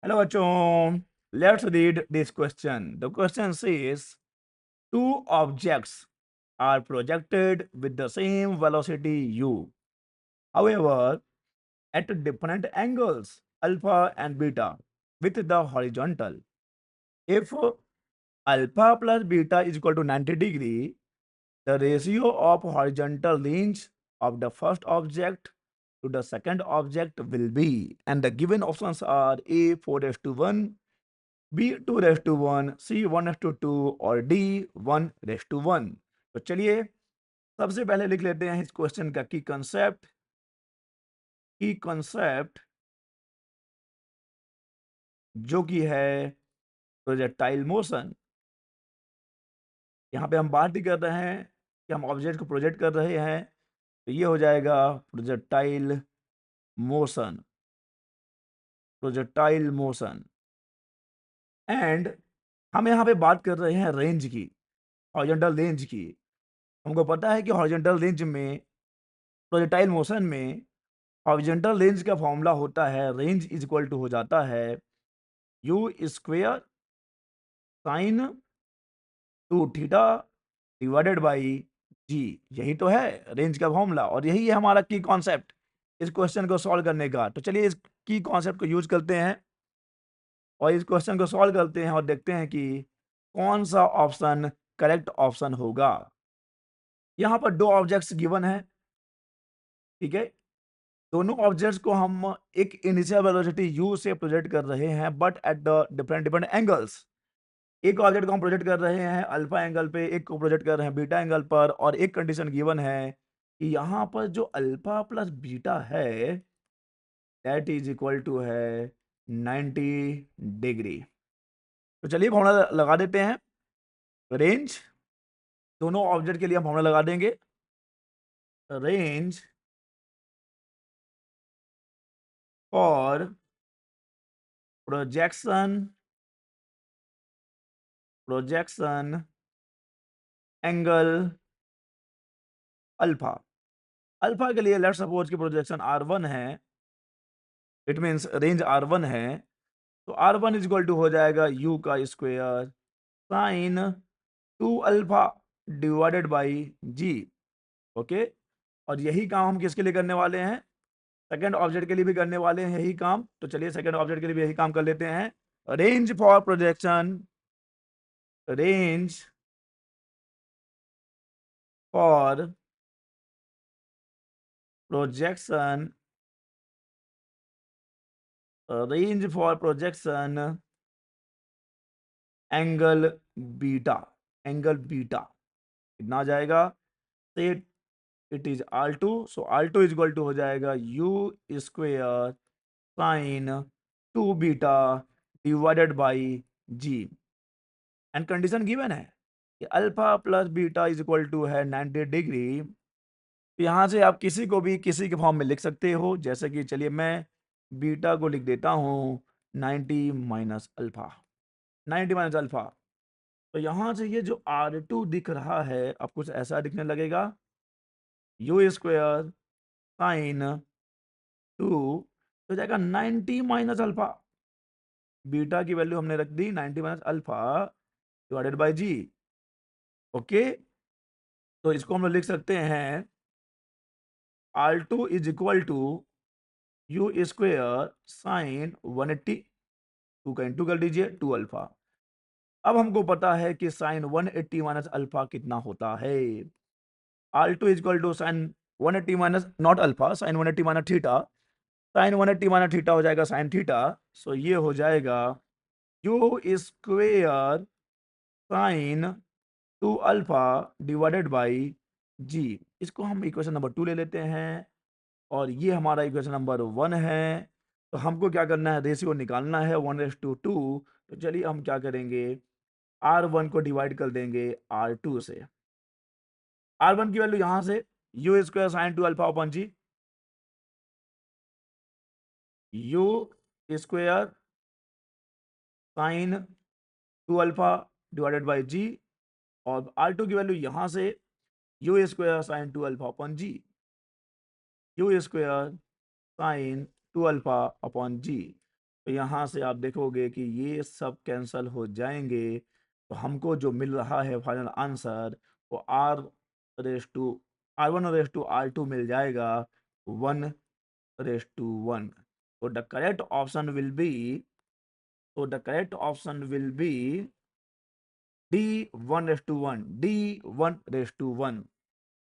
Hello बच्चों, let's read this question. The question says two objects are projected with the same velocity u, however at different angles alpha and beta with the horizontal. If alpha plus beta is equal to 90 degree, the ratio of horizontal range of the first object to the second object will be, and the given options are a 4:1, B 2:1, सी 1:2 और D 1:1. तो चलिए सबसे पहले लिख लेते हैं इस question का की कॉन्सेप्ट जो कि है प्रोजेक्टाइल मोशन. यहाँ पे हम बात ही कर रहे हैं कि हम ऑब्जेक्ट को प्रोजेक्ट कर रहे हैं, तो ये हो जाएगा projectile motion. Projectile motion and हम यहाँ पे बात कर रहे हैं रेंज की, हॉरिजॉन्टल रेंज की. हमको पता है कि हॉरिजॉन्टल रेंज में, प्रोजेक्टाइल मोशन में हॉरिजॉन्टल रेंज का फॉर्मूला होता है, रेंज इज इक्वल टू हो जाता है u square sine 2 theta divided by g. यही तो है रेंज का फॉर्मूला और यही है हमारा की कॉन्सेप्ट इस क्वेश्चन को सॉल्व करने का. तो चलिए इस की कॉन्सेप्ट को यूज करते हैं और इस क्वेश्चन को सॉल्व करते हैं और देखते हैं कि कौन सा ऑप्शन करेक्ट ऑप्शन होगा. यहाँ पर दो ऑब्जेक्ट्स गिवन है, ठीक है. दोनों ऑब्जेक्ट्स को हम एक इनिशियल वेलोसिटी u से प्रोजेक्ट कर रहे हैं, but at the different different angles. एक ऑब्जेक्ट को हम प्रोजेक्ट कर रहे हैं अल्फा एंगल पे, एक को प्रोजेक्ट कर रहे हैं बीटा एंगल पर, और एक कंडीशन गिवन है कि यहाँ पर जो अल्फा प्लस बीटा है दैट इज इक्वल टू है 90 डिग्री. तो चलिए फॉर्मूला लगा देते हैं. रेंज, दोनों ऑब्जेक्ट के लिए हम फॉर्मूला लगा देंगे. Range for projection angle alpha. Alpha के लिए लेट्स सपोज कि प्रोजेक्शन R1 है, इट मींस रेंज R1 है, तो R1 इज इक्वल टू हो जाएगा u का square sine 2 alpha divided by g. Okay, और यही काम हम किसके लिए करने वाले हैं? सेकंड ऑब्जेक्ट के लिए भी करने वाले हैं यही काम. तो चलिए सेकंड ऑब्जेक्ट के लिए भी यही काम कर लेते हैं. Range for projection, range for projection, range for projection angle beta. Angle beta कितना आ जाएगा? Set it is R2, so R2 is equal to हो जाएगा u square sine 2 beta divided by g. And condition given है कि alpha plus beta is equal to है 90 degree. तो यहाँ से आप किसी को भी किसी के फॉर्म में लिख सकते हो, जैसे कि चलिए मैं बीटा को लिख देता हूँ 90 माइनस अल्फा. 90 minus alpha. तो यहाँ से ये जो R2 दिख रहा है अब कुछ ऐसा दिखने लगेगा, यू स्क्वायर साइन 2 तो जाएगा 90 माइनस अल्फा. बीटा की वैल्यू हमने रख दी 90 minus alpha divided by g. Okay, तो इसको हम लोग लिख सकते हैं R2 is equal to u square sine 180, 2 का इंटू कर लीजिए 2 अल्फा. अब हमको पता है कि साइन 180 माइनस अल्फा कितना होता है. R2 is equal to sine 180 minus naught alpha, sine 180 minus theta. Sine 180 minus theta हो जाएगा साइन थीटा. सो ये हो जाएगा u square sine 2 alpha divided by g. इसको हम इक्वेशन नंबर 2 ले लेते हैं और ये हमारा इक्वेशन नंबर 1 है. तो हमको क्या करना है? रेशियो निकालना है 1:2. तो चलिए हम क्या करेंगे, R1 को डिवाइड कर देंगे R2 से. R1 की वैल्यू यहां से u square sine 2 alpha upon g, u square sine 2 alpha divided by g, और R2 की वैल्यू यहां से u square sine 2 alpha upon g, u square sine 2 alpha upon g. तो यहाँ से आप देखोगे कि ये सब कैंसल हो जाएंगे, तो हमको जो मिल रहा है फाइनल आंसर वो R1 रेस टू R2 मिल जाएगा 1:1। तो the correct option will be D 1:1, D 1:1।